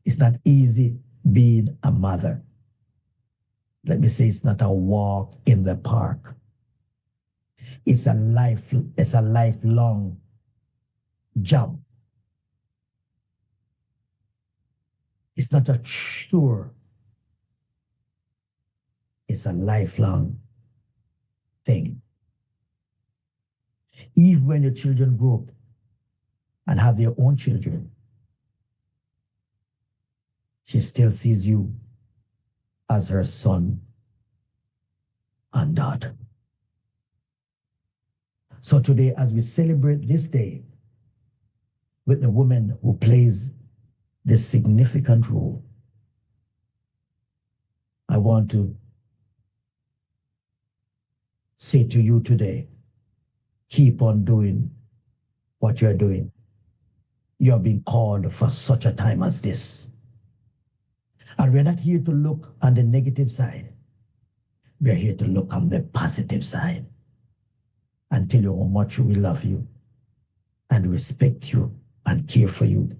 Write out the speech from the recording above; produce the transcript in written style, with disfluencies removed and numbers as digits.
It's not easy being a mother. Let me say it's not a walk in the park. It's a lifelong job. It's not a chore. It's a lifelong thing. Even when your children grow up and have their own children, she still sees you as her son and daughter. So today, as we celebrate this day with the woman who plays this significant role, I want to say to you today, keep on doing what you're doing. You're being called for such a time as this. And we're not here to look on the negative side. We're here to look on the positive side and tell you how much we love you and respect you and care for you